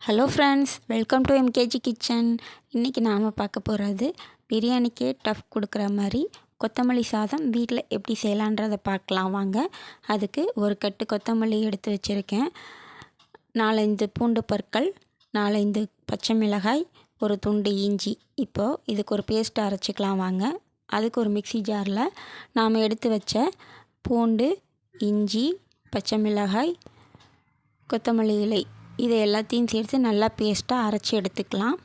Hello friends, welcome to MKG kitchen. இன்றைக்கி நாம் பார்க்க போகிறது பிரியாணிக்கே டஃப் கொடுக்குற மாதிரி கொத்தமல்லி சாதம் வீட்டில் எப்படி செய்யலான்றதை பார்க்கலாம் வாங்க. அதுக்கு ஒரு கட்டு கொத்தமல்லி எடுத்து வச்சுருக்கேன், 4-5 பூண்டு பற்கள், 4-5 பச்சை மிளகாய், ஒரு துண்டு இஞ்சி. இப்போது இதுக்கு ஒரு பேஸ்ட் அரைச்சிக்கலாம் வாங்க. அதுக்கு ஒரு மிக்ஸி ஜாரில் நாம் எடுத்து வச்ச பூண்டு, இஞ்சி, பச்சை மிளகாய், கொத்தமல்லி இலை இதை எல்லாத்தையும் சேர்த்து நல்லா பேஸ்ட்டாக அரைச்சி எடுத்துக்கலாம்.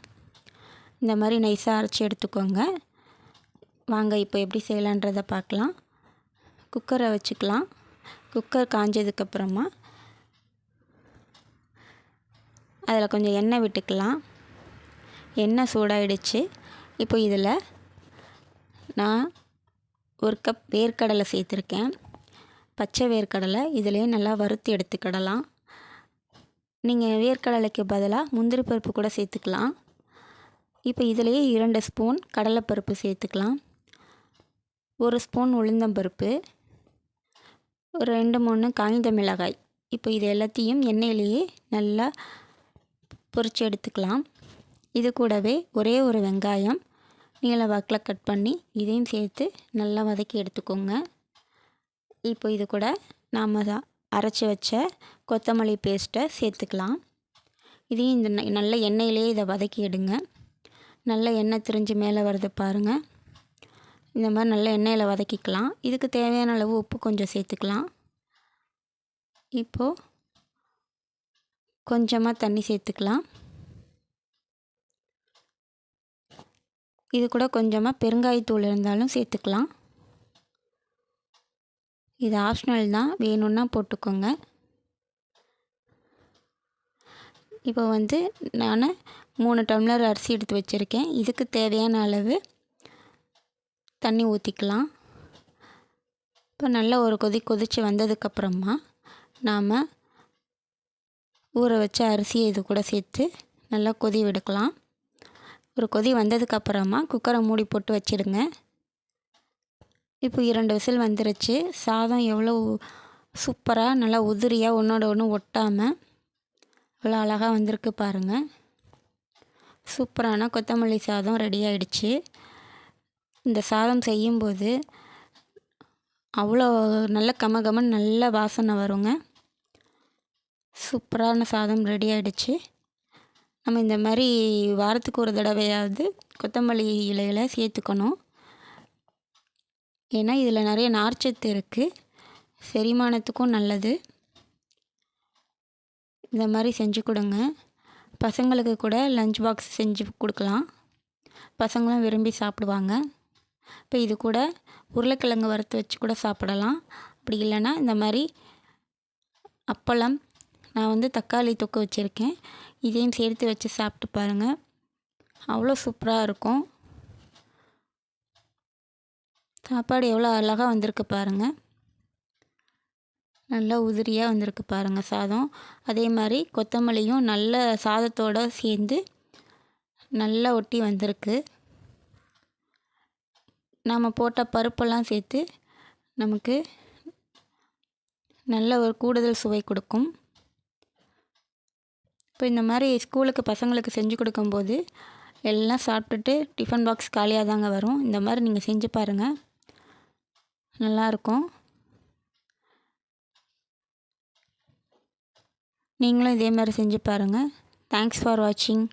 இந்த மாதிரி நைஸாக அரைச்சி எடுத்துக்கோங்க வாங்க. இப்போ எப்படி செய்யலான்றதை பார்க்கலாம். குக்கரை வச்சுக்கலாம். குக்கர் காஞ்சதுக்கப்புறமா அதில் கொஞ்சம் எண்ணெய் விட்டுக்கலாம். எண்ணெய் சூடாயிடுச்சு. இப்போ இதில் நான் ஒரு கப் வேர்க்கடலை சேர்த்துருக்கேன். பச்சை வேர்க்கடலை இதிலே நல்லா வறுத்து எடுத்துக்கிடலாம். நீங்கள் வேர்க்கடலைக்கு பதிலாக முந்திரி பருப்பு கூட சேர்த்துக்கலாம். இப்போ இதிலேயே 2 ஸ்பூன் கடலைப்பருப்பு சேர்த்துக்கலாம். 1 ஸ்பூன் உளுந்தம்பருப்பு, ஒரு 2-3 காய்ந்த மிளகாய். இப்போ இது எல்லாத்தையும் எண்ணெயிலேயே நல்லா பொரித்து எடுத்துக்கலாம். இது கூடவே ஒரே ஒரு வெங்காயம் நீல வாக்கில் கட் பண்ணி இதையும் சேர்த்து நல்லா வதக்கி எடுத்துக்கோங்க. இப்போ இது கூட நாம் அரைச்சி வச்ச கொத்தமல்லி பேஸ்ட்டை சேர்த்துக்கலாம். இதையும் இந்த நல்ல எண்ணெயிலேயே இதை வதக்கி எடுங்க. நல்ல எண்ணெய் திரிஞ்சு மேலே வருது பாருங்கள். இந்த மாதிரி நல்ல எண்ணெயில் வதக்கிக்கலாம். இதுக்கு தேவையான அளவு உப்பு கொஞ்சம் சேர்த்துக்கலாம். இப்போது கொஞ்சமாக தண்ணி சேர்த்துக்கலாம். இது கூட கொஞ்சமாக பெருங்காயத்தூள் இருந்தாலும் சேர்த்துக்கலாம். இது ஆப்ஷனல் தான், வேணும்னா போட்டுக்கோங்க. இப்போ நான் 3 டம்ளர் அரிசி எடுத்து வச்சுருக்கேன். இதுக்கு தேவையான அளவு தண்ணி ஊற்றிக்கலாம். இப்போ நல்லா ஒரு கொதித்து வந்ததுக்கப்புறமா நாம் ஊற வச்ச அரிசியை இது கூட சேர்த்து நல்லா கொதி விடுக்கலாம். ஒரு கொதி வந்ததுக்கப்புறமா குக்கரை மூடி போட்டு வச்சிடுங்க. இப்போ 2 விசில் வந்துருச்சு. சாதம் எவ்வளோ சூப்பராக நல்லா உதிரியாக ஒன்றோட ஒன்று ஒட்டாமல் எவ்வளோ அழகாக வந்திருக்கு பாருங்கள். சூப்பரான கொத்தமல்லி சாதம் ரெடி ஆகிடுச்சு. இந்த சாதம் செய்யும்போது அவ்வளோ நல்ல கமகமன்னு நல்ல வாசனை வருங்க. சூப்பரான சாதம் ரெடி ஆகிடுச்சு. நம்ம இந்த மாதிரி வாரத்துக்கு ஒரு தடவையாவது கொத்தமல்லி இலைகளை சேர்த்துக்கணும். ஏன்னா இதில் நிறைய நார்ச்சத்து இருக்குது, செரிமானத்துக்கும் நல்லது. இந்த மாதிரி செஞ்சு கொடுங்க. பசங்களுக்கு கூட லஞ்ச் பாக்ஸ் செஞ்சு கொடுக்கலாம். பசங்களும் விரும்பி சாப்பிடுவாங்க. இப்போ இது கூட உருளைக்கிழங்கு வறுத்து வச்சு கூட சாப்பிடலாம். அப்படி இல்லைன்னா இந்த மாதிரி அப்பளம், நான் தக்காளி தொக்கு வச்சுருக்கேன், இதையும் சேர்த்து வச்சு சாப்பிட்டு பாருங்கள். அவ்வளோ சூப்பராக இருக்கும். சாப்பாடு எவ்வளோ அழகாக வந்திருக்கு பாருங்கள். நல்லா உதிரியாக வந்திருக்கு பாருங்கள் சாதம். அதே மாதிரி கொத்தமல்லியும் நல்ல சாதத்தோடு சேர்ந்து நல்லா ஒட்டி வந்திருக்கு. நாம் போட்ட பருப்பெல்லாம் சேர்த்து நமக்கு நல்ல ஒரு கூடுதல் சுவை கொடுக்கும். இப்போ இந்த மாதிரி ஸ்கூலுக்கு பசங்களுக்கு செஞ்சு கொடுக்கும்போது எல்லாம் சாப்பிட்டுட்டு டிஃபன் பாக்ஸ் காலியாக தாங்க வரும். இந்த மாதிரி நீங்கள் செஞ்சு பாருங்கள், நல்லாயிருக்கும். நீங்களும் இதே மாதிரி செஞ்சு பாருங்கள். தேங்க்ஸ் ஃபார் வாட்சிங்.